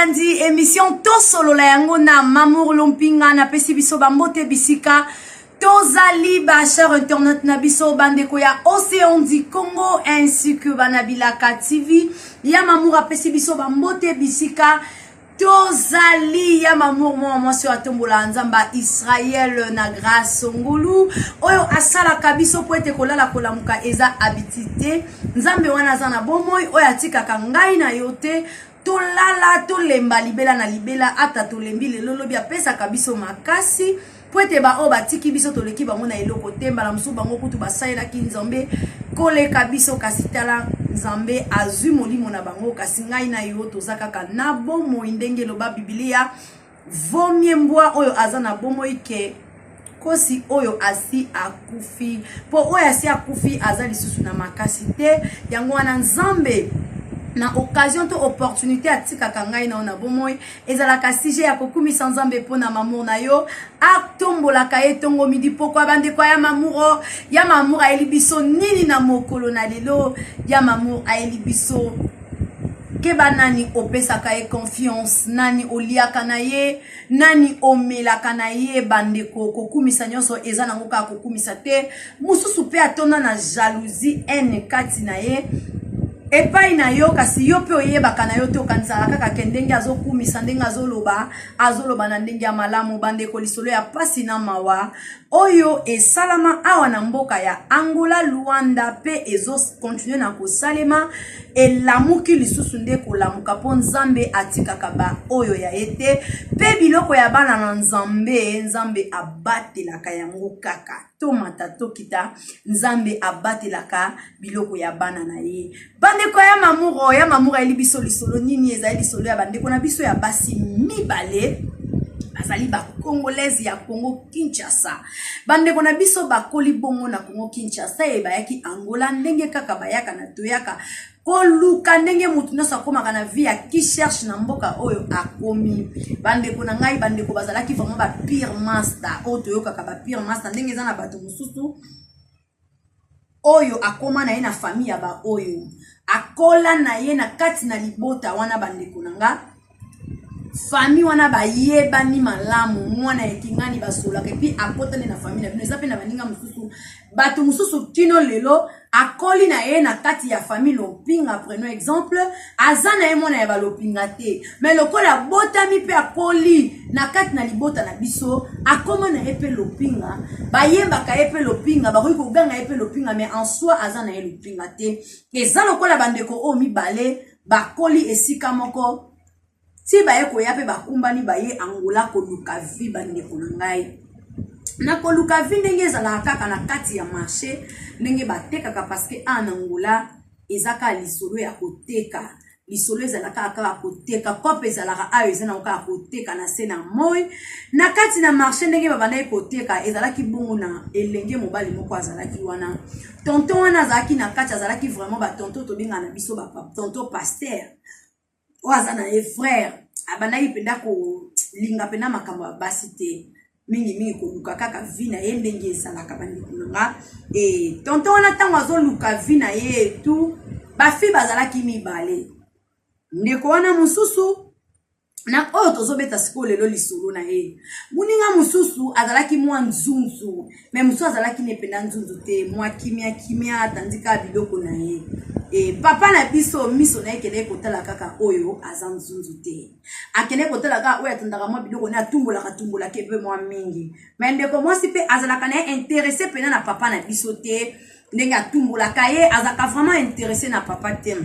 Boyandi émission to solo la yango na Mamour Lompinga na pesi biso bambote bisika tozali bachar internet na biso bandeko ya Océan du Congo ainsi que Banabilaka TV ya Mamour apesi biso bambote bisika tozali ya Mamour mo sur atombola nzamba Israël na grâce ngulu oyo asala kabiso po ete kolala kolamuka eza habitité nzambe wana zana bomoy oyo atikaka ngai na yote tolala tolemba libela na libela ata tolembi lelo lobi apesa kabiso makasi po ete ba o batiki biso toleki bango na eloko temba la musu bango kutu basalela ki nzambe koleka biso kasi tala nzambe azwi molimo na bango kasi ngai na yo tozakaka na bomoy ndenge loba Biblia vomie mbwa oyo azana bomoy ke kosi oyo asi akufi po oyo asi akufi azali susu na makasi te yango wana nzambe na occasion to opportunité atika kangai na ona bomoy ezala ka sujet ya kokumisa nzambe pona Mamour na yo atombola ka etongo midi pokwa bande kwa ya Mamour aeli biso nini na mokolo na lelo ya Mamour aeli biso keba nani opesa ka e confiance nani oliaka na ye nani omelaka na ye bande kokumisa nyonso eza nango ka kokumisa te mususu pe atona na jalousie ene kati na ye epai na yo kasi yo pe oyebaka na yo te okanisaka kaka kendenge azokumisa ndenge azoloba na ndenge ya malamu bandeko lisolo ya pasi na mawa oyo esalama awa na mboka ya Angola Luanda pe continue na kosalema elamuki lisusu nde kolamuka po nzambe atikaka ba oyo ya ete pe biloko ya bana na nzambe abatelaka yango kaka tomata tokita nzambe abatelaka biloko ya bana na ye bandeko ya Mamour eli biso lisolo nini ezali lisolo ya bandeko na biso ya basi mibale azali ba Congolaise ya Congo Kinshasa bandeko na biso bakoli bongo na Congo Kinshasa e bayaki Angola ndenge kaka bayaka na toyaka koluka ndenge mutu nyonso akomaka na vie ya ki cherche na mboka oyo akomi bandeko na ngai bandeko bazalaki vraiment ba pire master oyo toyokaka ba pire master ndenge eza na bato mosusu oyo akoma na ye na famille ya ba oyo akola na ye na kati na libota wana bandeko na nga famille wana bayebani malamu mwana ekingani basolaka epi akotane na famille na bino eza pe na baninga mosusu bato mosusu kino lelo akoli na ye na kati ya famille Lompinga prenons exemple aza na ye mwana ya balopinga te mais lokola botami pe akoli na kati na libota na biso akoma na ye pe Lompinga bayembaka ye pe Lompinga bakoki koganga ye pe Lompinga mais en soi aza na ye Lompinga te eza lokola bandeko o mibale bakoli esika moko si baye koya pe bakumbani baye Angola koluka vi bandeko na ngai na koluka vi ndenge ezalaka kaka na kati ya marché ndenge batekaka parce que en Angola ezaka lisolo ya koteka lisolo ezalaka kaka koteka kope ezalaka ayo ezana kaka koteka na se na moy na kati na marché ndenge babanda koteka ezalaki bongo na elenge mobali moko azalaki wana tonton wana azalaki na kati azalaki vraiment ba tonton tobenga na biso ba tonton pasteur oazana e frère abandaki penda ko linga pena makambo ya basi te mingi koluka kaka vi na ye ndenge esalaka bandeko nanga tonton wana ntango azoluka vi na ye tu bafi bazalaki mibale ndeko wana mosusu na oyo tozobeta sikoyo lelo lisolo na ye muninga mosusu azalaki mwa nzunzu me mosusu azalaki nependa nzunzu te mwa kimia atandika biloko na ye papa na biso miso na ekende kotala kaka oyo aza nzunzu te akende kotala kaka oyo atandaka mwa biloko na atumbola kepe mwa mingi mais ndeko mwasi pe azalaka na ye intéressé pena na papa na biso te ndenge atumbolaka ye azalaka vraiment intéressé na papa te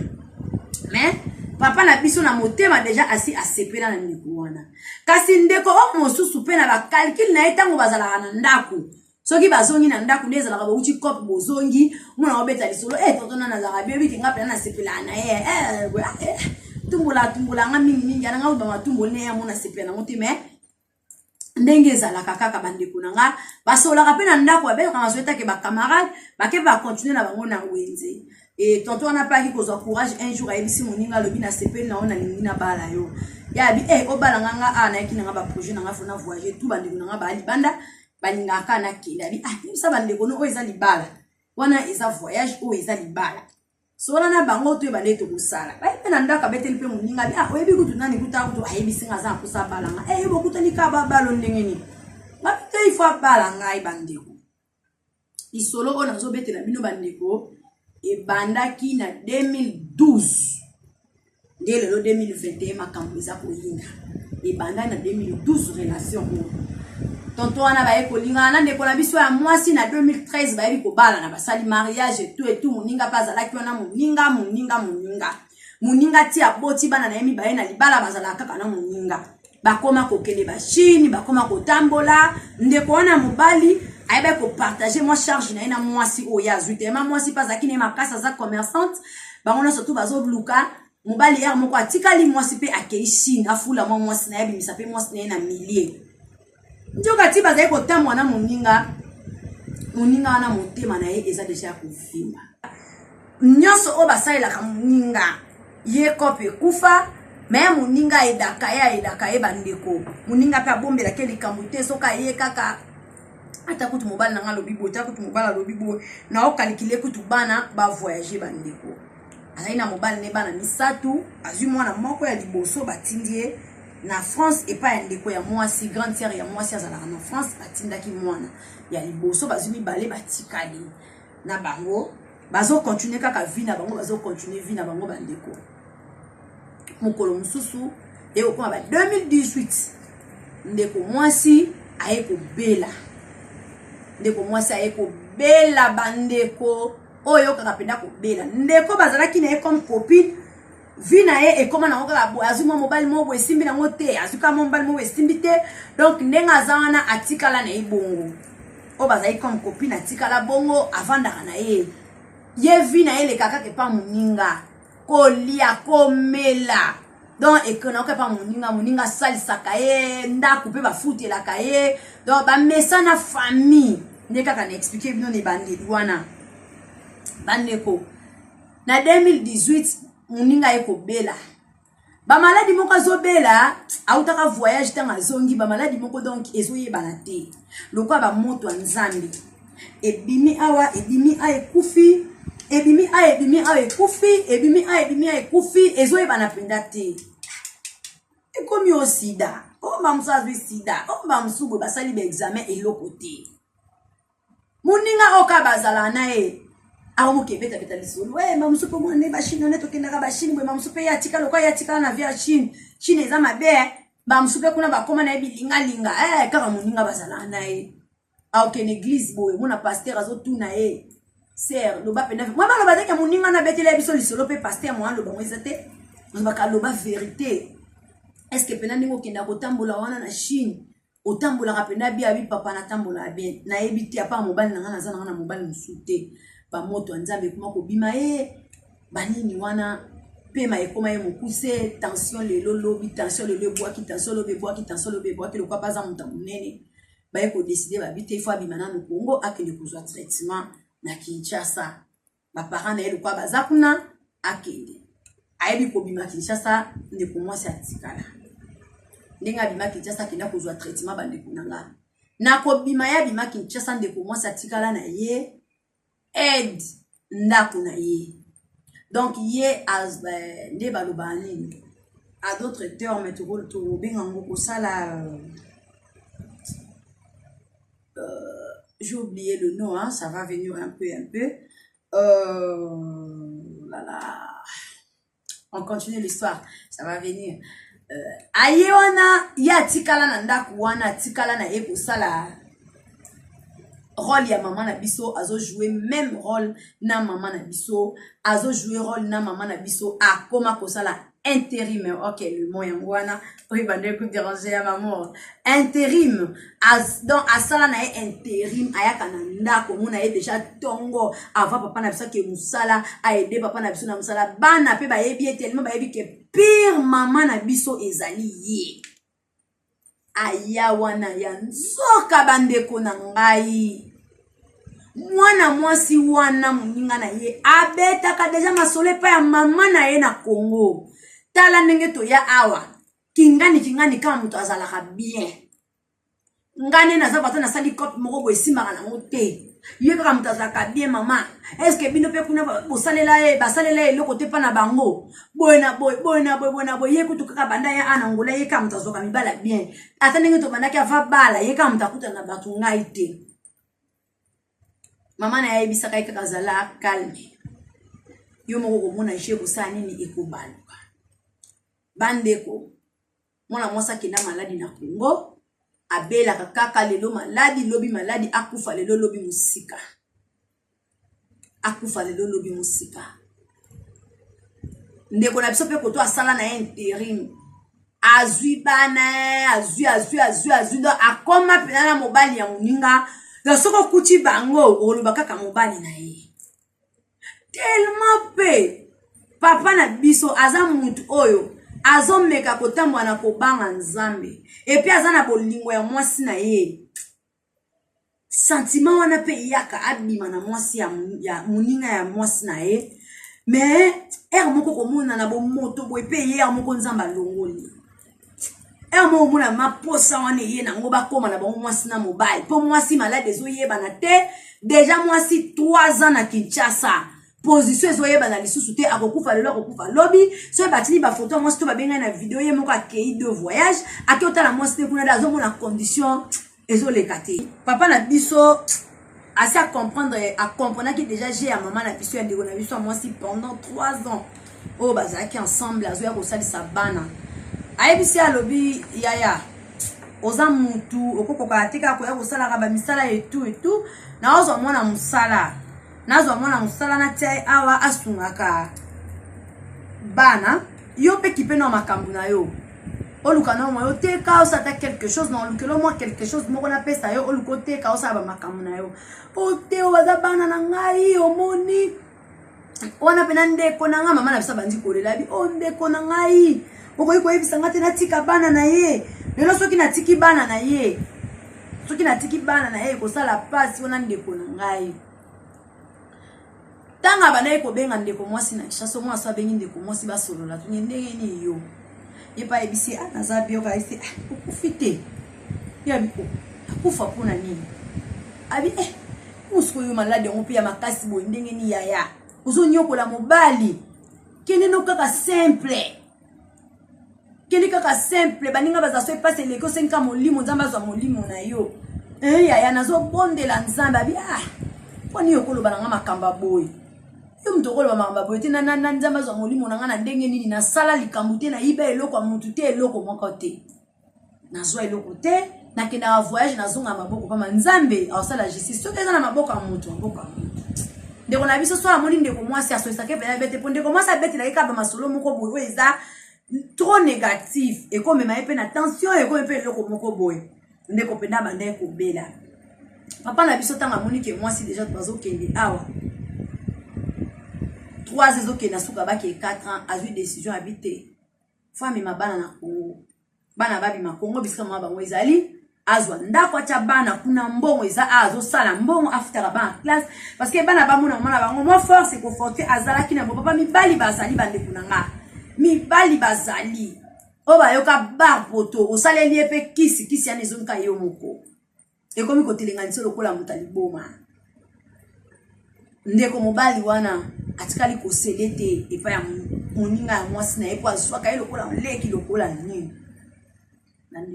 mais papa na biso na motema deja asi asepela na ndeko wana kasi ndeko o mosusu pe na bakalkile na ye ntango bazalaka na ndako soki bazongi na ndako nde ezalaka bauti kope bozongi mwana obeta lisolo totona nazalaka bebi kinga pena na sepela na ye tumbola nga mingi ana nga ba tumbola ne ya mona sepela na mote mais ndenge ezalaka kaka bandeko na nga basolaka pe na ndako abelaka bazweta ke ba camarade bake ba continuer na bango na wenze tonton wana pa ki kozwa courage un jour ayebisi moninga lobi na sepela na ona lingi na bala yo ya bi obala nga na yaki na nga ba projet na nga fona voyager tout bandeko na nga ba libanda balingaka na kila bi sa bandeko no oyo eza libala wana eza voyage oyo eza libala sola na bango to ebale to kusala ba ipena ndaka beteli pe muninga bi oyebi kutu nani kuta kutu ayebi singa za kusa balanga bo kutani ka ba balo ndengeni ba te ifwa balanga ibandeko isolo ona zo betela bino bandeko ebandaki na 2012 ndele lo 2021 makambo eza koyinga ebanda na 2012 relation tonto wana ba ekolinga na ndeko na biso ya mwasi na 2013 ba yebi ko bala na basali mariage et tout muninga pa zalaki wana muninga ti aboti bana na yemi ba na libala bazala kaka na muninga bakoma kokele ba chini bakoma kotambola ndeko wana mobali ayebe ko partager moi charge na ina mwasi oya zutema mwasi pa zakine makasa za commerçante bango surtout bazo bluka mobali er moko atikali mwasi pe akeishi na fula mwasi na yebi misape mwasi na millier njoka ti bazali kotamwa na muninga wana motema na ye eza deja kofimba nyonso o basalelaka muninga ye kope kufa me muninga edaka ye bandeko muninga pe abombelaki likambo te soka ye kaka ata kutu mobali nanga lobi boye ata kutu mobali alobi boye na okalikile kutu bana bavoyage bandeko azali na mobali ne bana misatu azwi mwana moko ya liboso batindi ye na France et pas ndeko ya mwasi grande sœur ya mwasi azalaka na France batindaki mwana ya liboso bazumi bale batikali na bango bazo continuer kaka vie na bango bazo continuer vie na bango bandeko mokolo mususu e okoma ba 2018 ndeko mwasi ayeko bela bandeko oyo kaka penda ko bela ndeko bazalaki na ye comme copine vina ye ekoma na ngoka bo azuma mobile mo esimbi na ngote azuka mobile mo esimbi te donc ndenga zana atikala na ibongo o bazai comme copine atikala bongo avandaka na ye vina ye le kaka ke pa muninga kolia komela donc ekona ke pa muninga salisaka ye ndako pe bafutelaka ye donc ba mesa na famille ndeka kana expliquer bino ne bande wana bandeko na 2018 muninga eko bela ba maladi moko azobela autaka voyage tanga zongi ba maladi moko donc ezoye banate lokwa ba moto nzambi ebimi awa ebimi ekufi ebimi ekufi ezoye banapenda te ekomi o sida o mamsazi sida o mamsugo basali ba examen eloko te muninga okabazala nae awo kebeta beta lisolo mamusu po mwana ba Chine ne tokenda ka ba Chine bwe mamusu pe yatika lokwa yatika na via Chine eza mabe mamusu pe kuna ba koma na bilinga kaka muninga bazala nae awo ke l'église boye mona pasteur azo tuna ser lo ba pena moi ba lo ba muninga na betele biso lisolo pe pasteur moi lo bango ezate ba ka lo ba vérité est-ce que pena ningo kenda ko tambola wana na Chine otambola ka pena bi abi papa na tambola bien na ebiti apa mobali na zana na mobali musute ba moto nzambe kuma ko bima banini wana pema ekoma mokuse tension lelo lobi tension lelo boaki tension lobe boaki le quoi pas en munene ba eko décider ba bite fois bimana no Congo akende kuzwa traitement na Kinshasa ba parents na ele quoi bazakuna akende ayebi ko bima Kinshasa ndeko mwasi atikala ndenga bima Kinshasa kenda kuzwa traitement bande kunanga na ko bima ya bima Kinshasa ndeko mwasi atikala na ye aide ndako na ye donc ye as ne balobani à d'autres termes to bengango ko sala j'ai oublié le nom hein, ça va venir un peu on continue l'histoire ça va venir ayewana ya tikala na ndako wana tikala na ye ko sala rôle ya maman na biso azo jouer même rôle na maman na biso azo jouer rôle na maman na biso akoma kosala intérim OK le mot yangwana oui bande ko déranger ya maman intérim donc asala na intérim ayaka na ndako mona ye déjà tongo avant papa na biso ke musala aider papa na biso na musala bana pe ba yebi tellement ba yebi ke pire maman na biso ezali ye aya wana ya nzoka bandeko na ngai mwana mwasi wana muninga na ye abetaka deja masole pa ya mama na ye na Congo tala ndenge to ya awa kingani kama muto azalaka bien ngane naza bata na sali cop moko bo esimaka na mote yeka mutazaka bien mama est-ce que bino pe kuna bosalela eloko te pa na bango boyena boy yekutu kaka banda ya ana ngola yeka mutazoka mibala bien ata ndenge to banda ki ava bala yeka mutakuta na batu ngai te mama na yebisa kai kaka zala calme yo moko komona je bosani ni ekobaluka bandeko mona mwasa kina maladi na Congo abela kaka lelo maladi lobi maladi akufa lelo lobi musika ndeko na biso pe koto asala na interim azui bana azui ndo akoma pena na mobali ya muninga na soko kuti bango oloba kaka mobali na ye tellement pe papa na biso aza mutu oyo azomeka kotambwa na kobanga nzambe epi aza na bolingo ya mwasi na ye sentiment wana pe yaka abima na mwasi ya muninga ya mwasi na ye mais moko komona na bomoto boye pe ye moko nzamba longoli moko mona maposa wana ye nango bakoma na bango mwasi na mobile po mwasi malade ezoyebana te déjà mwasi 3 ans na Kinshasa position ezoyeba na lisusu te akokufa lelo akokufa lobi so batini ba photo mwasi to babenga na video ye moko akei de voyage akiota la mwasi te kuna da azomona condition ezoleka te papa na biso assez à comprendre que déjà j'ai à maman na biso ya ndeko na biso mwasi pendant 3 ans oh bazaki ensemble azoya kosalisa bana ayebisi alobi yaya oza mutu okokoka atika koya kosalaka bamisala etu na ozo mwana musala na tie awa asungaka bana yo pe kipe na makambu na yo oluka na mo yo te ka osata quelque chose na olukelo mo quelque chose moko na pesa yo oluko te ka osaba makambu na yo o te o baza bana na ngai omoni wana pena ndeko na nga mama na bisa bandi kolela bi o ndeko na ngai okoyi koyebisa nga te natika bana na ye lelo soki natiki bana na ye kosala pasi wana ndeko na ngai tanga banaye kobenga ndeko mwasi na chaso mwasi abengi ndeko mwasi basolola tunye ndenge ni yo yepa ebisi naza bioka isi okufite ya biko akufa pona nini abi musko yo malade on pia makasi bo ndenge ni yaya uzonyokola mobali kene no kaka simple baninga bazaso epase leko senka molimo nzamba za molimo na yo yaya nazo bondela nzamba abi poni yokoloba nanga makamba boy yo mtokolo makamba boy te na nzamba za molimo nanga na ndenge nini na sala likambu te na iba eloko mutu te eloko moko te nazwa eloko te nakenda na voyage nazonga maboko pa nzambe awasala justice soki eza na maboko ya mutu ndeko na biso so amoni ndeko mwasi asoisake pena bete po ndeko mwasi abetela ekaba masolo moko boye eza trop négatif et comme ma peine attention et comme pe eloko moko boye ndeko penda banda ekobela papa na biso tanga moni ke mwasi déjà bazo kende awa 3 ezokenda suka baki 4 ans azui décision habité femme mabana na Congo bana babi makongo bisika mwa bango ezali azwa ndako acha bana kuna mbongo eza azo sala mbongo after ba classe parce que bana bamona mwana bango mo force ko forte azala kina papa mibali bazali bande kunanga mibali bazali oba yoka barpoto osaleli epe kisi ya nezonka yo moko ekomi kotelenganisa lokola mutali boma ndeko mobali wana atikali koselete epa ya moninga ya mwasi na epo azwaka ye lokola leki lokola nini na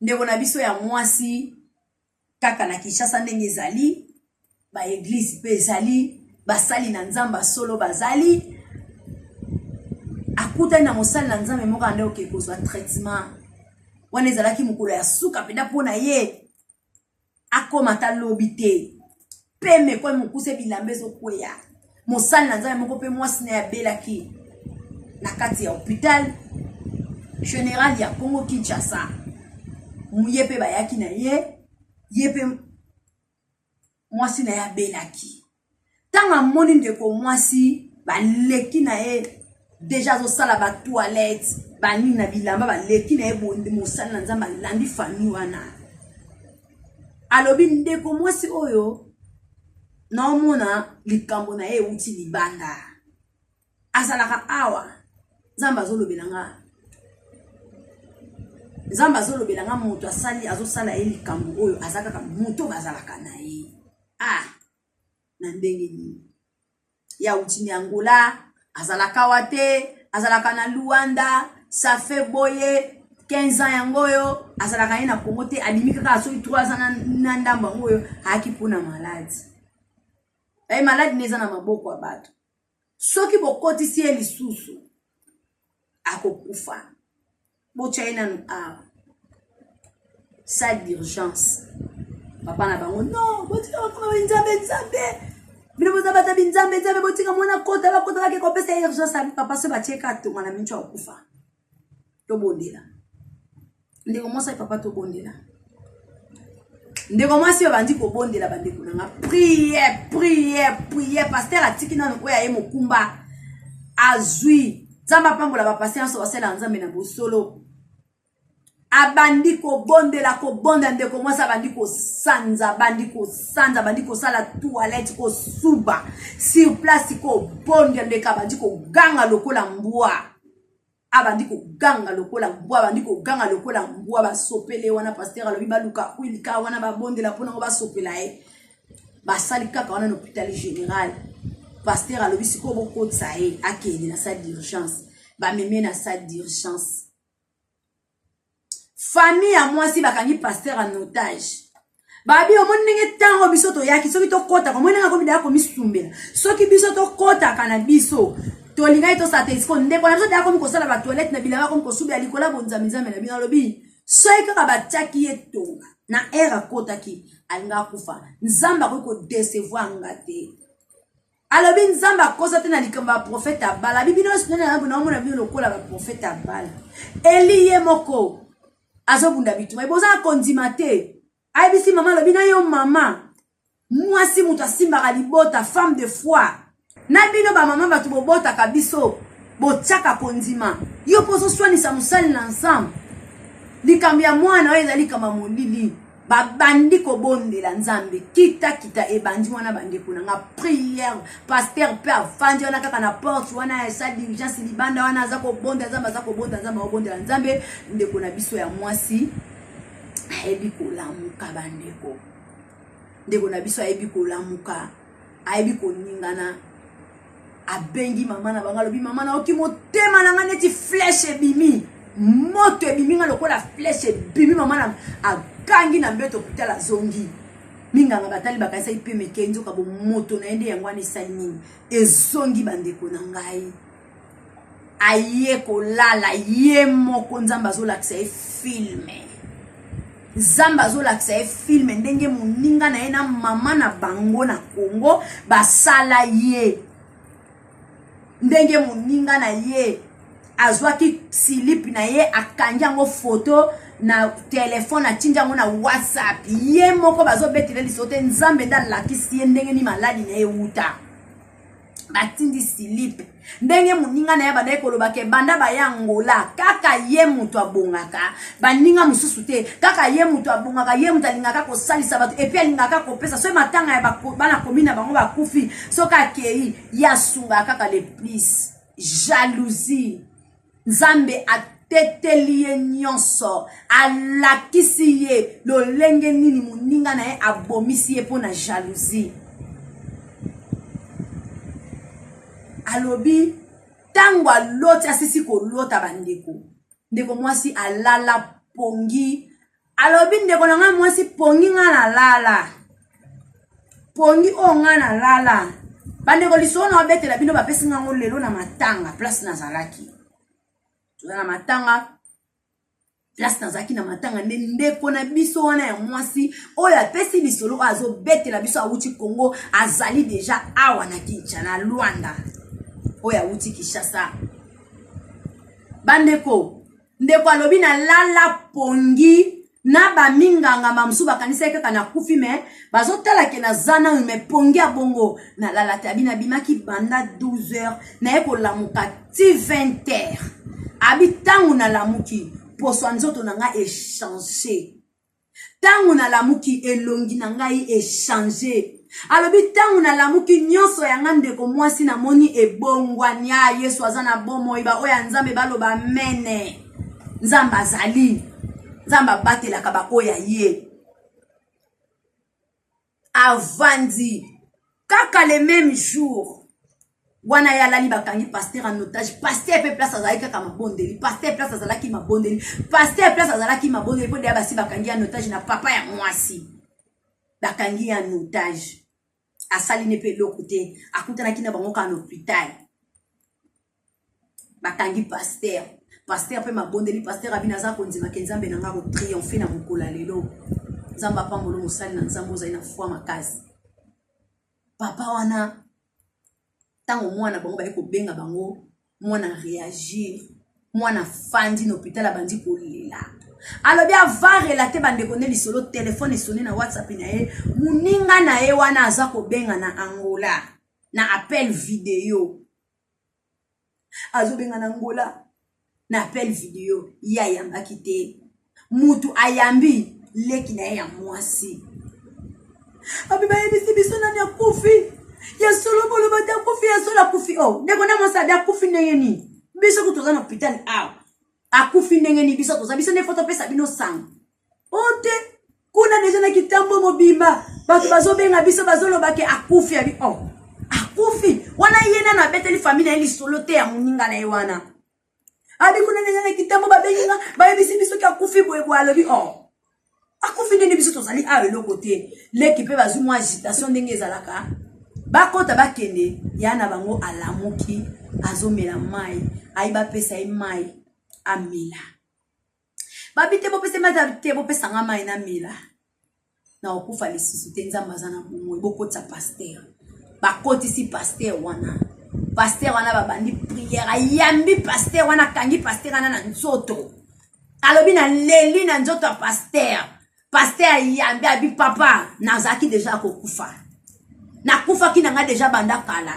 ndeko na biso ya mwasi kaka na Kinshasa ndenge ezali ba église pe ezali basali na nzamba solo bazali akuta na mosali na nzambe moko ande okekozwa traitement wana ezalaki mokolo ya suka penda pona ye akoma ta lobi te peme kwa mokuse bilambe ezokweya mosali na nzambe moko pe mwasi na ya belaki na kati ya hôpital général ya Congo Kinshasa muyepe bayaki na ye yepe mwasi na ya belaki tanga moni ndeko mwasi baleki na ye déjà zo sala ba toilette bani na bilamba baleki na ye bonde mosali na nzamba landi famille wana alobi ndeko mwasi oyo naomona likambo na ye uti libanda azalaka awa nzamba zolobelanga Nzamba zolo belanga moto asali azosala elikambo oyo azaka ka moto bazalaka na ye. Na ndenge ni ya utini Angola azalaka wate azalaka na Luanda ça fait boye 15 ans yangoyo azalaka na Congo te abimika ka so 3 ans na ndamba ngoyo haki pona malade. Malade neza na maboko abato. Soki bokoti si elisusu akokufa. Bochaina salle d'urgence. Papa na bango non, botika kama nzambe. Bino bozabata binzambe botika mwana kota bakota ke kopesa urgence papa se bacheka tonga na mincho akufa. To bondela. Ndeko mosa papa to bondela. Ndeko mwasi bandi ko bondela bandi kunanga prière pasteur atiki na ko ya mokumba azui zamba pambola ba patience wasela nzambe na bosolo abandi ko bonda ndeko mwasa bandi ko sanza bandi ko sala toilette ko suba sur place ko bonda ndeka bandi ko ganga lokola mbwa abandi ko ganga lokola mbwa bandi ko ganga lokola mbwa ba sopele wana pasteur alobi baluka kwilika wana ba bondela pona ko ba sopela ba salika ka wana na hôpital général pasteur alobi siko boko tsae akende na salle d'urgence ba meme na salle d'urgence. Famille à moi si bakangi pasteur en otage. Babi o moninge tango biso to yaki soki to kota ko moninga ko bidaya ko misumbela. Soki biso to kota kana biso to linga to satesiko ndeko na biso da ko mkosala ba toilette na bilanga ko mkosubi alikola bonzamizame na bino lobi. Soki ka bataki etonga na era kota ki alinga kufa. Nzamba ko décevoir ngate. Alobi nzamba kosa te na likamba prophète abala. Bibino sinona na mona bino lokola ba prophète abala. Eliye moko azobunda bituma iboza kondimate aibisi mama lobina yo mama mwasi mutu asimba libota femme de foi na bino ba mama batu bobota kabiso bochaka kondima yo poso swani sa musali na ensemble likambia mwana oyo ezali kama molili babandi ko bondela nzambe kita ebandi wana bande kuna nga prière pasteur pe avandi wana kaka na porte wana ya salle d'urgence libanda wana za ko bonda nzambe za ko bonda nzambe obondela nzambe ndeko na biso ya mwasi ayebi ko lamuka bandeko ndeko na biso ayebi ko lamuka ayebi ko ningana abengi mama na bangalo bi mama na okimotema na ngane ti flèche bimi moto ebimi nga lokola flèche bimi mama na akangi na mbeto kutala zongi minga batali bakasa ipe mekenzo kabo moto na ende yangwani sani ezongi bandeko na ngai aye ko lala ye moko nzamba zo laksa e filme zamba zo laksa e filme ndenge muninga na ena mama na bango na Congo basala ye ndenge muninga na ye azwaki silipi na ye akangi yango photo na telefone atinja ngo na WhatsApp ye moko bazo betile lisote nzambe nda lakisi ye ndenge ni maladi na euta batindi silipi ndenge muninga na ye banda ekoloba ke banda bayangola kaka ye mutu abongaka baninga mususu te kaka ye mutu abongaka ye mutu alingaka kosalisa bato epi alingaka kopesa so matanga ya bana komina bango bakufi so kakei ya sunga kaka le plus jalousie nzambe ateteli ye nyonso alakisi ye lolenge nini muninga na ye abomisi ye pona jalousie alobi tango aloti asisi kolota bandeko ndeko mwasi alala pongi alobi ndeko na nga mwasi pongi nga na lala pongi o nga na lala bandeko lisona wabetela bino bapesi nga ngo lelo na matanga place na zalaki na matanga place na zaki na matanga ndeko na biso wana ya mwasi oya pesi lisolo azo betela biso awuti Congo azali deja awa na Kinshasa na Luanda oya wuti Kinshasa bandeko ndeko alobi na lala pongi na ba minganga mamsu bakanisa kaka na kufi me bazotala ke na zana me pongi abongo na lala tabina bimaki banda 12h na eko lamuka ti 20h abitangu na lamuki poso nzoto na nga échanger tangu na lamuki elongi na ngai échanger alobi tangu na lamuki nyonso ya nga ndeko mwasi na moni ebongwania Yesu azana bomo iba oya nzambe baloba mene nzamba azali Zamba bate la kaba oya ye. Avandi. Kaka le même jour. Wana ya lali bakangi pasteur en otage. Pasteur pe place azalaki kaka mabondeli. Pasteur place azalaki mabondeli. Pasteur place azalaki mabondeli. Po deya basi bakangi en otage na papa ya mwasi. Bakangi en otage. Asali ne pe lokote. Akutana kina bango ka en hôpital. Bakangi pasteur. Pasteur pe mabondeli. Pasteur abinaza konzima kenzambe nanga ko triomphe na mukola lelo. Zamba pambolo musali na nzambo za ina fwa makazi. Papa wana tango mwana bango baye ko benga bango mwana réagir mwana fandi na hôpital bandi ko lela alobi ava relater bande ko ne lisolo téléphone sonné na WhatsApp na ye muninga na ye wana aza ko benga na Angola na appel vidéo azo benga na Angola na appel vidéo ya yamba kite mutu ayambi leki na ye ya mwasi abiba yebisi biso nani akufi ya solo bolo bata akufi ya solo akufi oh ndeko na mosabi akufi ndenge ni biso kutoza na hôpital akufi ndenge ni biso toza biso ne foto pesa bino sang ote kuna deja na kitambo mobimba bato bazobenga biso bazoloba ke akufi abi oh akufi wana yena na beteli famille eli solo te ya muninga na yewana abi kuna deja na kitambo babenga bayebisi biso ke akufi boye kwa lobi oh akufi ndenge biso tozali eloko te leki pe bazu mwa agitation ndenge ezalaka bakota bakende yana bango alamuki azomela mai aiba pesa mai amila babite bopese mazabite bopesa nga mai na mila na okufa lisusu te nzamba zana bomoi bokotsa pasteur bakotisi pasteur wana babandi prière yambi pasteur wana kangi pasteur wana na nzoto alobi na leli na nzoto ya pasteur yambi abi papa nazaki deja kokufa nakufa kinanga deja banda kala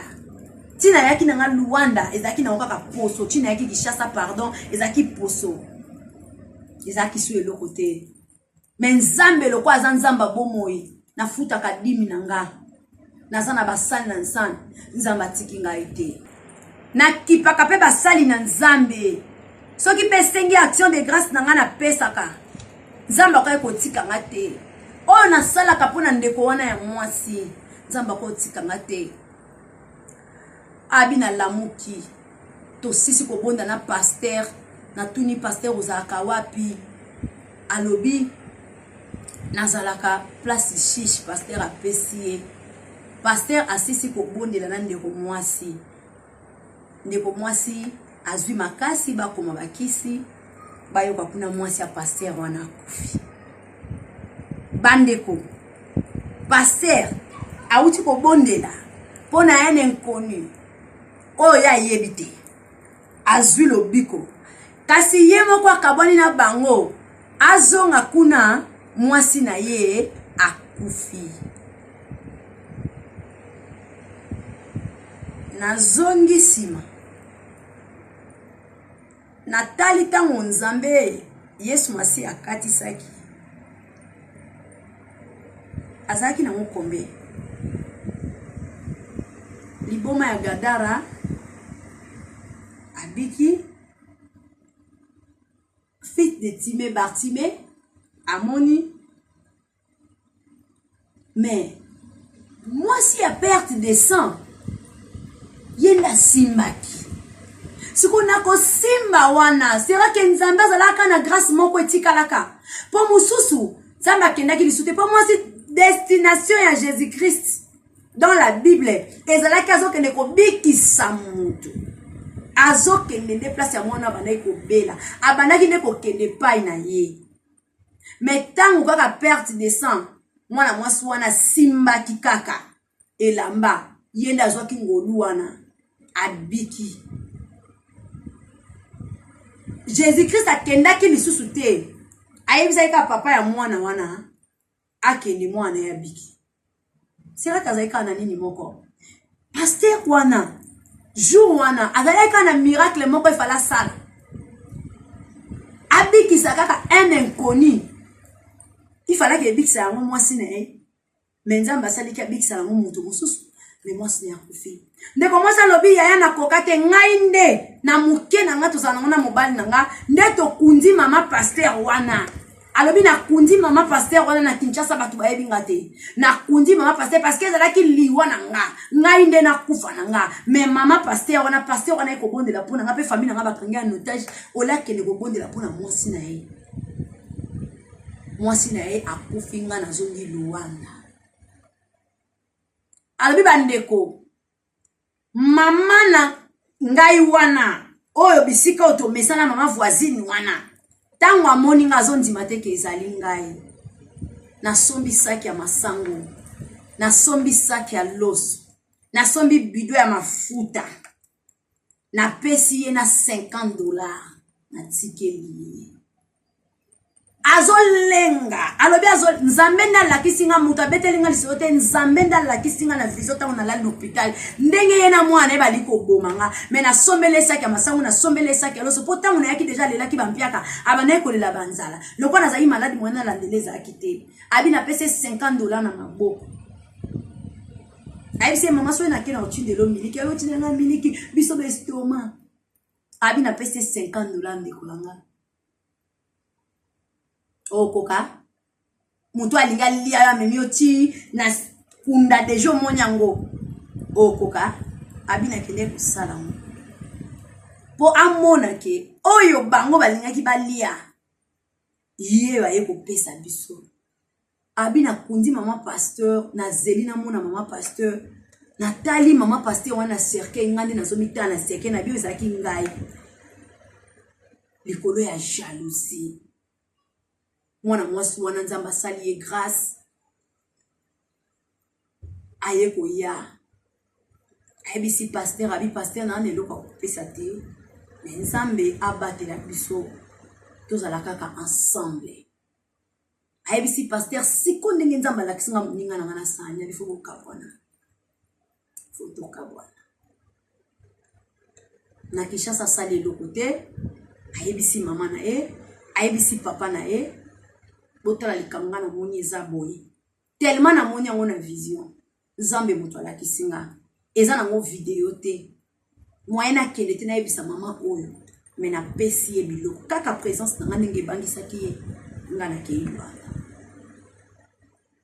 tina yaki nanga Luanda ezaki na okaka poso tina yaki Kishasa pardon ezaki poso ezaki su eloko te mais nzambe loko aza nzamba bomoi nafuta kadimi nanga naza na basali na nsana nzamba tiki ngai te nakipaka pe basali na nzambe soki pe sengi action de grâce nanga na pesaka nzamba kwa kotika nga te oyo nasalaka mpona ndeko wana ya mwasi nzamba ko tikanga te abi na lamuki to sisi ko bonda na pasteur na tuni pasteur uzaka wapi alobi nazalaka place chiche pasteur apesi pasteur asisi ko bondela na ndeko mwasi azwi makasi bakoma bakisi bayoka kuna mwasi ya pasteur wana akufi bandeko pasteur auti ko bondela pona ene nkoni oyo ya yebite azwi lobiko kasi ye moko akaboni na bango azonga kuna mwasi na ye akufi nazongi sima natali tango nzambe Yesu masi akatisaki azaki na mokombe liboma ya Gadara abiki fils de Timé Bartimée amoni mais moi si a perte de sang yenda simbaki sikona ko simba wana sera ke nzambe azalaka na grâce moko etikalaka po mususu nzambe akendaki lisute po moi si destination ya Jésus-Christ dans la Bible ezalaki azokende kobikisa mutu azokende nde place ya mwana abandaki kobela abandaki nde kokende pai na ye mais tango kaka perte de sang mwana mwasi wana simbaki kaka elamba yenda azwaki ngolu wana abiki Jésus-Christ akendaki lisusu te ayebisaki ka papa ya mwana wana akende mwana ya biki sera kazalika na nini moko pasteur wana jour wana azalika na miracle moko ifala sala abikisa kaka un inconnu ifala ke bikisa yango mwasi na ye mais nzambe asaliki abikisa yango mutu mosusu mais mwasi na akufi ndeko mwasi alobi yaya nakoka te ngai nde na moke na nga tozala nango na mobali na nga nde tokundi mama pasteur wana alobi na kundi mama pasteur wana na Kinshasa batu bayebi ngate na kundi mama pasteur parce que ezalaki liwa na nga ngai nde na kufa na nga mais mama pasteur wana eko bondela pona nga pe famille nga bakangi en otage olake ne ko bondela pona mwasi na ye akufi nga na zongi Luanda alobi bandeko mama na ngai wana oyo bisika otomesana mama voisine wana tango amoni nga azondima te ke ezali ngai nasombi saki ya masango nasombi saki ya loso nasombi bido ya mafuta napesi ye na $50 na tikeli azolenga alobi nzambe ndalakisi nga mutu abeteli nga liso te nzambe ndalakisi nga na vision tango nalali l'hôpital ndenge ye na mwana ebali koboma nga me nasombele saki ya masango nasombele saki ya loso po tango nayaki deja lelaki bampiaka abanaye kolela banzala lokwa nazali maladi mwana nalandela ezalaki te abi napesi $50 na maboko ayebisi mama soki nakei na otindelo miliki alotindenga miliki biso bestoma abi napesi $50 ndekolanga okoka mutu alinga lia ya memi oti na kunda dejo monyango okoka abina kende kusala mo po amona ke oyo bango balinga ki balia ye ba ye ko pesa biso abina kundi mama pasteur na zelina mona mama pasteur natali mama pasteur wana cercle ngandi na zomita na cercle na bio zaki ngai likolo ya jalousie mwana mwasi wana nzamba sali ye grâce aye koya ayebisi pasteur abi pasteur na neloko akopesa te me nzambe abatela biso tozala kaka ensemble ayebisi pasteur siko ndenge nzambe alakisinga moninga na nga na sanya lifo kokabwana fo tokabwana na Kinshasa asali eloko te ayebisi mama na ye ayebisi papa na ye botala likanga na moni eza boye tellement na moni yango na vision nzambe moto alakisinga eza nango video te moyen akende te nayebisa mama oyo me napesi ye biloko kaka présence na nga ndenge ebangisaki ye nga nakei Luanda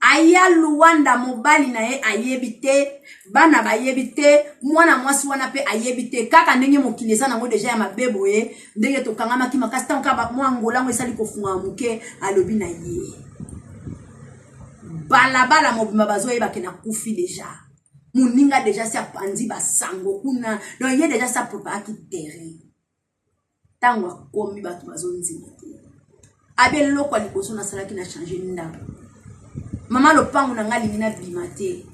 aya Luanda mobali na ye ayebi te bana bayebi te mwana mwasi wana pe ayebi te kaka ndenge mokili eza nango deja ya mabebo ye ndenge tokangamaki makasi ntango kaka mwa ngolango esali kofunga moke alobi na ye balabala mobima bazoyebake na kufi deja moninga deja si apandi basango kuna donc ye deja si apreparaki terrain ntango akomi bato bazonzima te abeloko ya liboso nasalaki na change ndako mama lopango na nga lingi na bima te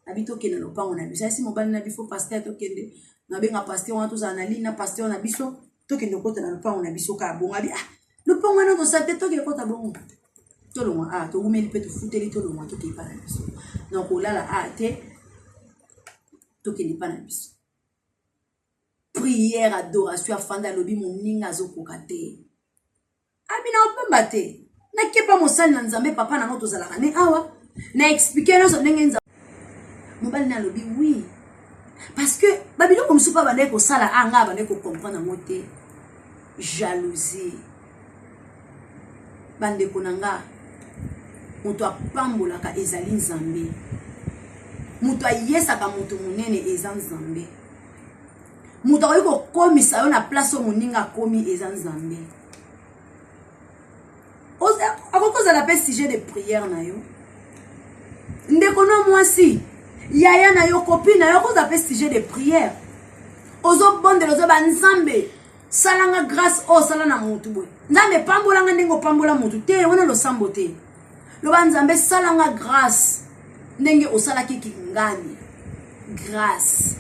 abi tokende lopango na biso asi mobali na bifo pasteur tokende nabenga pasteur wana tozala na lini na pasteur na biso tokende kota na lopango na biso kaka bongo abi lopango wana tosala te tokende kota bongo tolongwa togumeli mpe tofuteli tolongwa tokende pa na biso donc olala te tokende pa na biso prière adoration afanda lobi moninga azokoka te abi na opamba te na kepa mosali na nzambe papa na moto zalaka ne awa na expliquer na so ndenge nzambe mobali na lobi oui parce que babiloko mosusu pa bande ko sala anga bande ko comprendre mote jalousie bande konanga moto apambolaka ezali nzambe moto ayesaka moto munene eza nzambe moto akoki komisa yo na place o moninga komi eza nzambe akokozala pe sujet de prière na yo ndeko no mwasi yaya na yo copine na yo akokozala pe sujet de prière ozobondela ozoba nzambe salanga grâce o sala na motu boye nzambe pambolanga ndenge opambola motu te wana losambo te loba nzambe salanga grâce ndenge osalaki kingani grâce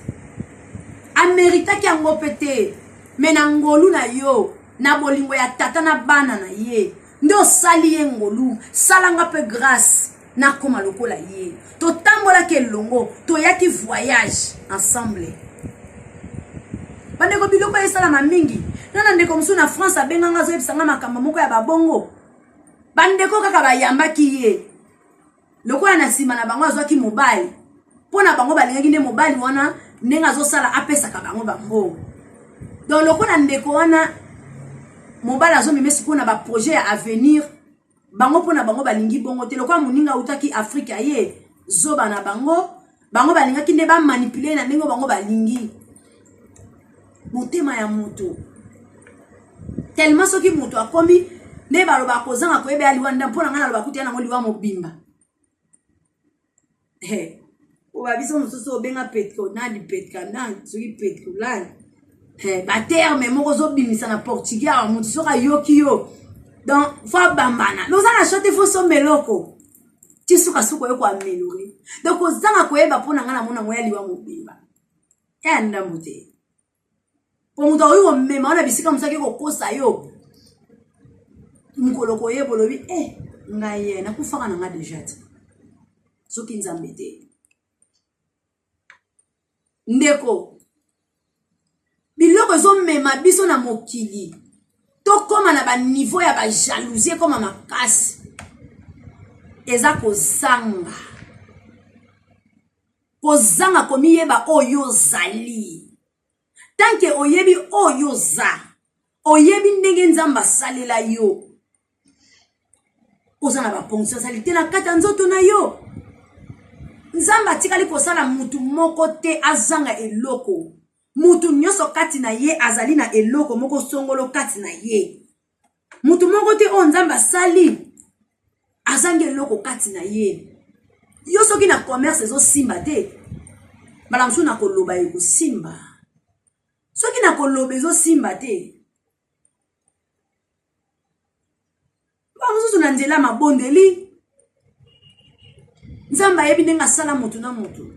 ameritaki yango pe te me na ngolu na yo na bolingo ya tata na bana na ye nde osali ye ngolu salanga pe grâce nakoma lokola ye totambolaki elongo toyaki voyage ensemble bandeko biloko esalama mingi nana ndeko mosusu na France abenganga azoyebisanga makambo moko ya babongo bandeko kaka bayambaki ye lokola na nsima na bango azwaki mobali mpo na bango balingaki nde mobali wana ndenge azosala apesaka bango bambongo donc lokola ndeko wana mobali azomema sikoyo na baprojet ya avenir bango pona bango balingi bongo te lokwa muninga utaki Afrique aye zoba na bango balinga ki ne ba manipuler na ndenge bango balingi motema ya moto tellement soki moto akomi ne baloba kozanga koyebe aliwanda mpona ngana loba kutia nango liwa mobimba oba biso mosusu obenga petko nadi petka na soki petko lani ba terme moko zobimisa na portugais moto soka yoki yo donc fa bambana nous on a chanté fo so meloko ti suka suko yo kwa melori donc ozanga koyeba mpona ngana mona ngoya liwa mobimba ya ndambo te po muto oyo mema ona bisika musaki kokosa yo mukolo koyebo lobi ngaye na kufaka na nga deja ti soki nzambe te ndeko biloko ezomema biso na mokili tokoma na ba niveau ya ba jalousie koma makasi eza kozanga komiyeba oyo zali tanke oyebi oyo za oyebi ndenge nzamba salela yo ozana ba ponctualité na kata nzoto na yo nzamba tikali kosala mutu moko te azanga eloko mutu nyoso kati na ye azali na eloko moko songolo kati na ye mutu moko te o nzamba sali azangi eloko kati na ye yo soki na commerce ezo simba te bala msu na koloba eko simba soki na koloba ezo simba te bamususu na nzela mabondeli nzamba yebi ndenga sala mutu na mutu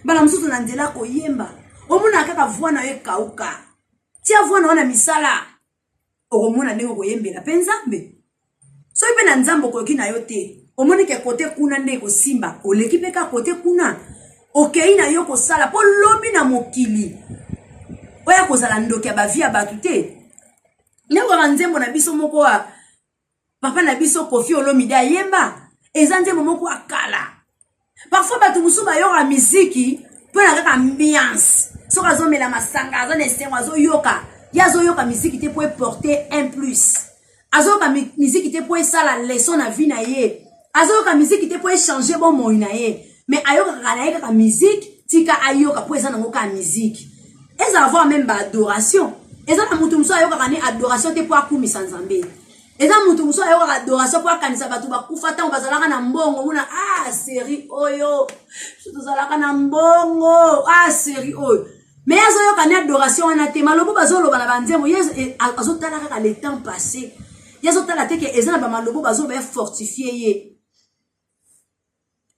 bala mususu na nzela koyemba omuna kaka voix na ye kauka tia voix na wana misala okomona ndenge koyembela pe nzambe so ipe na nzambe koyoki na yo te omoni ke kote kuna nde kosimba oleki pe ka kote kuna okei na yo kosala po lobi na mokili oya kozala ndoki ya bavia batu te ndeko nzembo na biso moko wa papa na biso Koffi Olomide ayemba eza nzembo moko akala parfois batu musu bayoka miziki pona kaka ambiance soka azomela masanga azone sengo azoyoka yazoyoka miziki te po porter un plus azoyoka miziki te po sala leçon na vie na ye azoyoka miziki te po changer bon moi na ye mais ayoka kana ye kaka miziki tika ayoka po eza nango ka miziki eza avoir même ba adoration eza na mutu musu ayoka kana adoration te po akumisa nzambe eza mutu musu ayoka adoration po akanisa batu bakufa tango bazalaka na mbongo muna série oyo tozalaka na mbongo série oyo mais azoyoka na adoration wana te malobo bazoloba na banzembo azotala kaka le temps passé yazotala te ke eza na bamalobo bazoba fortifier ye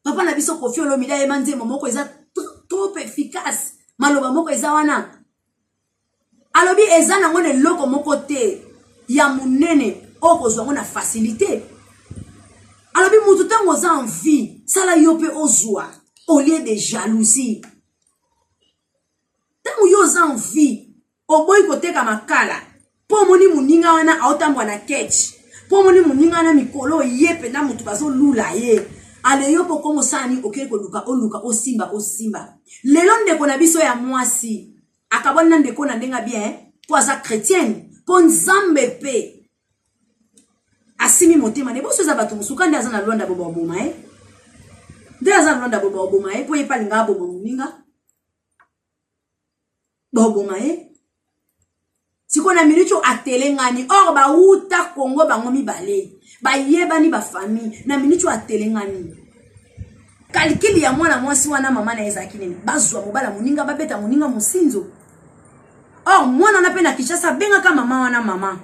papa na biso Koffi Olomide ayeba nzembo moko eza trop efficace maloba moko eza wana alobi eza nango eloko moko te ya munene okozwa ngo na facilité alobi mutu tango oza en vie sala yo pe ozwa au lieu de jalousie tango yo oza en vie oboyi koteka makala po moni muninga wana aotambwa na ketch po moni muninga wana mikolo ye penda mutu bazolula ye ale yo po kongo sani okei koluka oluka osimba lelo ndeko na biso ya mwasi akabona ndeko na ndenga bien po aza chrétienne po nzambe pe asimi motema ne boso za batu musuka ndi azana lwanda boba oboma ndi azana lwanda boba oboma po ye palinga boba muninga boboma sikona minucho atelengani or ba uta Kongo bango mibale ba yebani ba famille na minucho atelengani kalikili ya mwana mwasi wana mama na ezaki nini bazwa mobala muninga babeta muninga musinzo or mwana na pena Kinshasa benga ka mama wana mama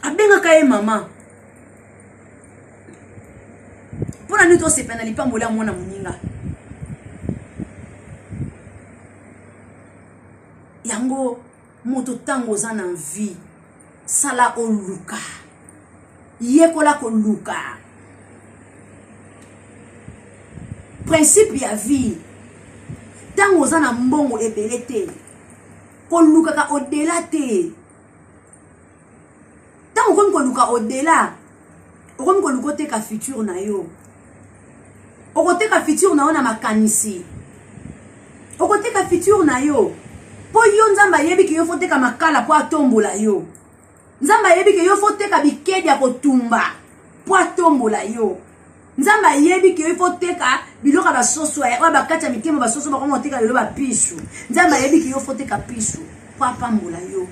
abenga ka ye mama pona nito sepena lipambola mwana muninga yango moto tango za na vie sala oluka yekola ko luka principe ya vie tango za na mbongo ebele te ko luka ka odela te tango ko luka odela ko luka te ka futur na yo okoteka futur na ona makanisi okoteka futur na yo po yo nzamba yebi ke yo foteka makala po atombola yo nzamba yebi ke yo foteka bikedi ya kotumba poatombola yo nzamba yebi ke ifo teka biloka ba soso ya ba kacha mitemo ba soso ba ko teka lelo ba pisu nzamba yebi ke yo fo teka pisu poapambola yo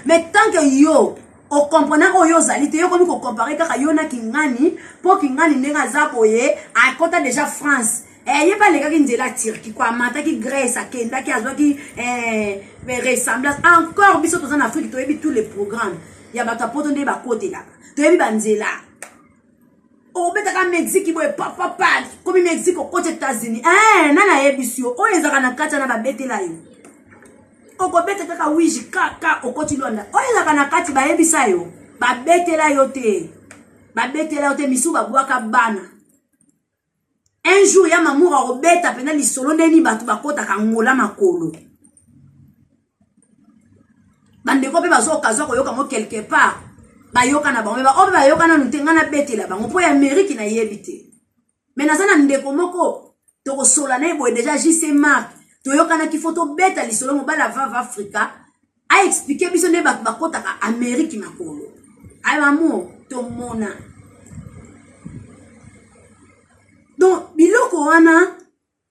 mais tant que yo o comprenant oyo zali te yo komi ko comparer kaka yo na kingani po kingani ndenga za boye a kota déjà France ye pas les gars qui nzela Turquie quoi mata ki Grèce akenda ki azwa ki ressemblance encore biso to en Afrique to yebi tous les programmes ya bata poto nde ba kote la to yebi banzela o beta ka Mexique boye papa comme Mexique au côté États-Unis nana yebisio o ezaka na kata na ba betela yo o ko beta kaka wiji kaka o côté Luanda o ezaka na kati ba yebisa yo ba betela yo te misu ba bwaka bana. Un jour, il y a maman qui a robeta pendant les solos neni batu bakota kangola makolo. Bande ko pe bazo kazo ko yoka mo quelque part. Ba yoka na ba ba yoka na ntenga na betela ba po ya Amérique na yebite. Mais na sana ndeko moko to ko sola na boy déjà JC Mark. To yoka na ki photo beta li solo mo bala va Africa. A expliquer biso ne batu bakota ka Amérique makolo. Ay maman to mona. Donc, biloko wana,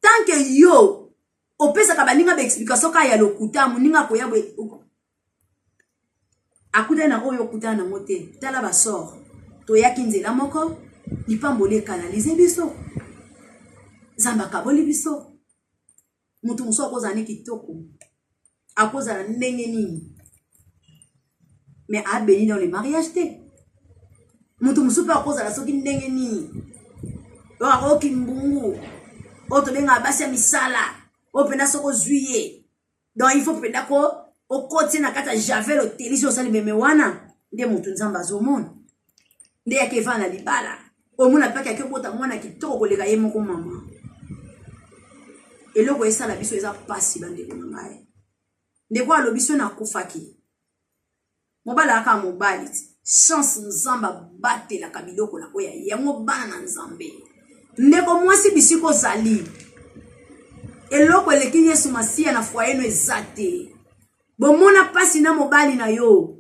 tant que yo, opesa kabaninga ba explication ka ya lokuta, muninga ko ya bwe. Akuta na oyo kuta na mote, tala ba sort. To ya kinzela moko, lipambole kanalize biso. Zamba kaboli biso. Mutu muso ko zane kitoko. Akoza na ndenge nini. Mais a béni dans le mariage te. Mutu muso pa akoza la soki ndenge nini. O kimbungu o to benga basi misala o pena soko juillet donc il faut pena ko o koti na kata javel o telisi o sali meme wana nde mutu nzamba zomona nde yake vana libala o muna paka yake bota mwana kitoko koleka ye moko mama eloko esala biso eza pasi bande ko ngai nde kwa lobiso na kufaki mobala aka mobali chance nzamba batela kabiloko la koya yango bana na nzambe ndeko mwasi bisiko zali eloko eleki Yesu Masia na foyer no ezate bomona pasi na mobali na yo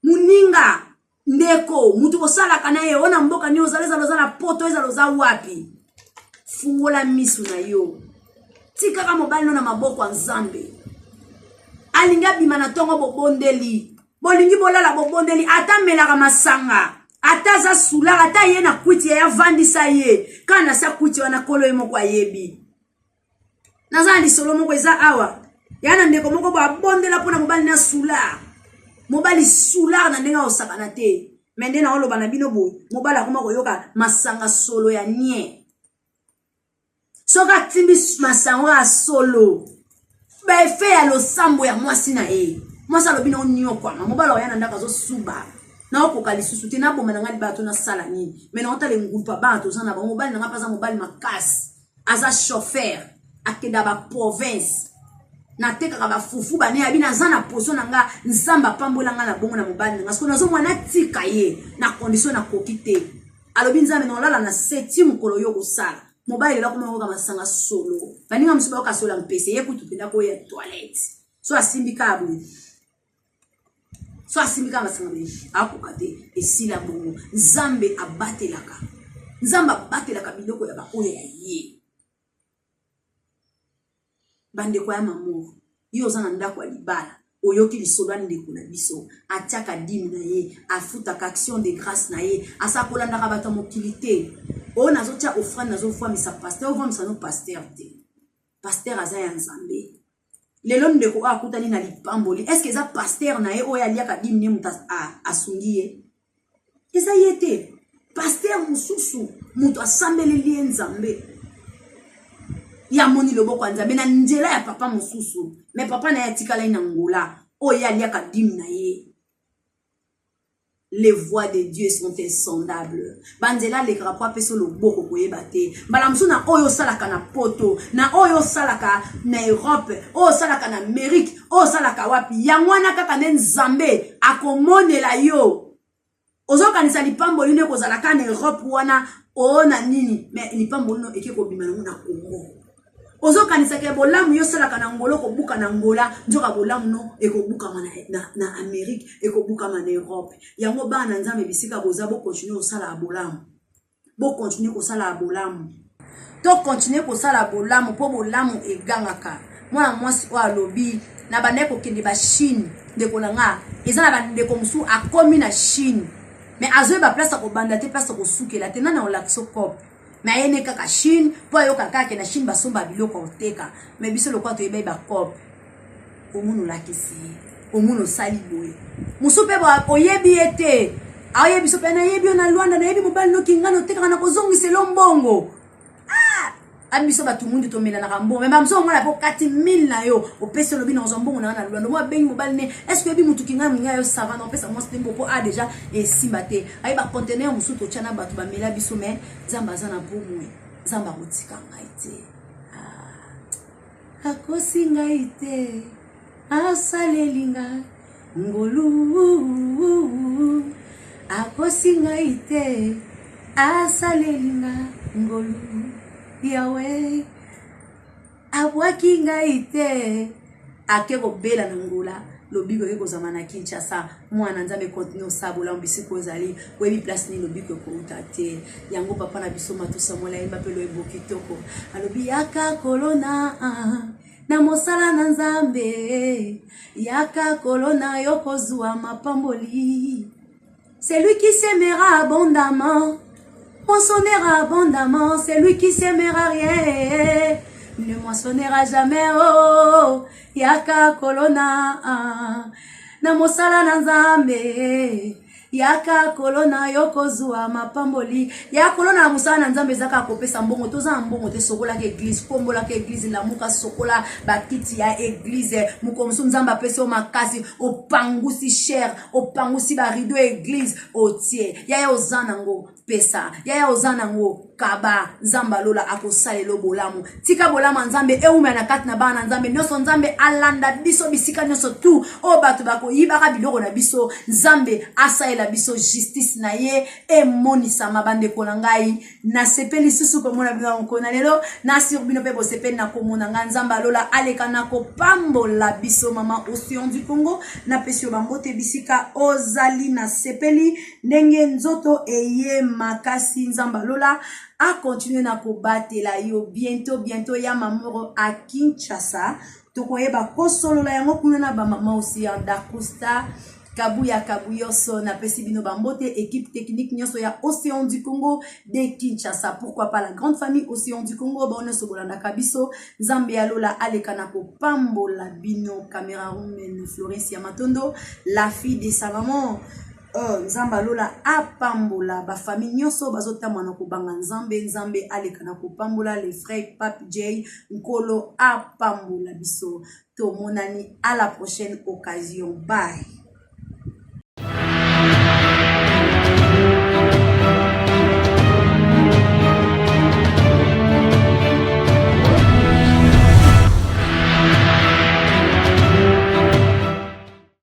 muninga ndeko mutu kosala kana ye ona mboka ni ozaleza lozala poto ezaloza wapi fungola misu na yo tika ka mobali no na maboko ya Nzambe alinga bima na tongo bobondeli bolingi bolala bobondeli ata melaka masanga ata za sula ata ye na kwiti ya vandisa ye kana sa kwiti wana kolo ye moko ayebi naza ndi solo moko eza awa yana ndeko moko ba bondela pona mobali na sula mobali sula na ndenga osakana te mende na oloba na bino boy mobali akoma koyoka masanga solo ya nie soka timbi masanga solo ba efe ya losambo ya mwasi na e mwasa lobina onyo kwa mobali yana ndaka zo suba na okoka lisusu te na bomba na ngali bato na sala nini mais na otale ngupa bato za na ba mobali na ngapaza mobali makasi aza chauffeur akeda ba province na teka ka ba fufu ba ne abina za na poso na nga nzamba pambola nga na bongo na mobali nga siko nazo mwana tika ye na condition na kokite alobi nzambe na olala na 7e kolo yo kosala mobali la kuma ko masanga solo baninga msuba ka sola mpese ye kutu penda ko ya toilette so asimbika abu so asimika masanga be akukate esila bongo nzambe abatelaka biloko ya bakoya ya ye bande kwa ya mamour yo zana ndako ya libala oyoki lisolani ndeko na biso atiaka dime na ye afutaka action de grâce na ye asakolandaka bato mokili te oyo nazotia offrande nazofwamisa pasteur ovamisa no pasteur te pasteur aza ya Nzambe lelo ndeko akutani na lipamboli est-ce que eza pasteur na ye oyo aliaka dime ne muta asungi ye eza ye te pasteur mususu mutu asambeleli ye Nzambe ya moni loboko ya Nzambe na nzela ya papa mususu mais papa na ya tikala ina ngola oyo aliaka dime na ye. Les voix de Dieu sont insondables. Banzela le grappa peso lo boko koyebate. Balamsu na oyo salaka na poto, na oyo salaka na Europe, oyo salaka na Amérique, oyo salaka wapi. Yangwana kaka Nzambe akomonela yo. Ozo kanisa lipambo lune kozalaka na Europe wana o na nini, mais lipambo lino eke kobima na Congo. Ozo kanisake bolamu yo sala kana ngolo ko buka na ngola njoka bolamu no eko buka na Amérique eko buka na Europe. Yango bana nzambe bisika boza bo continuer osala bolamu. Bo continuer ko sala bolamu. To continuer ko sala bolamu po bolamu egangaka. Mwana mwasi wa lobi na bandeko kende ba Chine ndeko nanga eza na bandeko musu akomi na Chine. Mais azoe ba place ko banda te place ko sukela te nana olakso kop. Mais ayene kaka Chine po yo kaka ke na Chine basomba biloko oteka. Mais biso lokwa to yeba ba kop. Omuno lakisi. Omuno sali boye. Musu pe ba oyebi ete. Ayebi so pe na yebi na Luanda na yebi mobile no kingano teka na kozongisa lombongo. Abiso batu mundu to mena na rambo mais mamso ngona po 4000 na yo opese lobi na zombongo na Luanda mo bengi mobile ne est-ce que bi mutu kinga minga yo ça va na opesa mo stembo po a déjà et simbate ay ba conteneur musu to chana batu ba mela biso mais zamba zana po mwe zamba kotika ngaite akosi ngaite asalelinga ngolu akosi ngaite asalelinga ngolu Yahweh abwaki ngaite akeko bela na ngola lobiko ke kozama na Kinshasa mwana nzambe continue osabola mbisi ko ezali webi place ni lobiko ko utate yango papa na biso matusa mola yemba pelo eboki toko alobi yaka kolona na mosala na nzambe yaka kolona yokozwa mapamboli c'est lui qui s'aimera abondamment moissonnera abondamment, c'est lui qui s'aimera rien, ne moissonnera jamais, oh, yaka kolona, na mosala na nzambe, yaka kolona yokozwa mapamboli, yaka kolona na mosala na nzambe zaka kopesa mbongo, toza mbongo te sokola ke église, kombola ke église, la muka sokola, bakiti ya église, mukomso nzamba pese o makasi, opangusi cher, opangusi ba rideau église, otie, yaya ozanango, pesa yaya ozana ngo kaba nzamba lola akosalelo bolamu tika bolamu nzambe eume na kati na bana nzambe nyoso nzambe alanda biso bisika nyoso tu o batu bako yibaka biloko na biso nzambe asaela biso justice na ye emonisa mabande ko ngai na sepeli susu ko mona bino ko na lelo na sirbino pe bo sepeli na ko mona nzamba lola aleka na ko pambola biso mama Océan du Congo na pesio bambote bisika ozali na sepeli ndenge nzoto eye makasi nzamba lola a continuer na kobatela yo bientôt ya mamoro a Kinshasa tokoyeba kosolola yango kuna na ba mama aussi en Dacosta Kabuya Kabuyoso na pesi bino bambote équipe technique nyoso ya Océan du Congo de Kinshasa pourquoi pas la grande famille Océan du Congo bonne sobolanda kabiso nzambe ya lola aleka na kopambola bino caméra woman Florence Matondo la fille de sa maman nzamba lola apambola ba famille nyoso bazotama na kubanga nzambe aleka na kopambola les frères Pape J Nkolo apambola biso to monani à la prochaine occasion bye.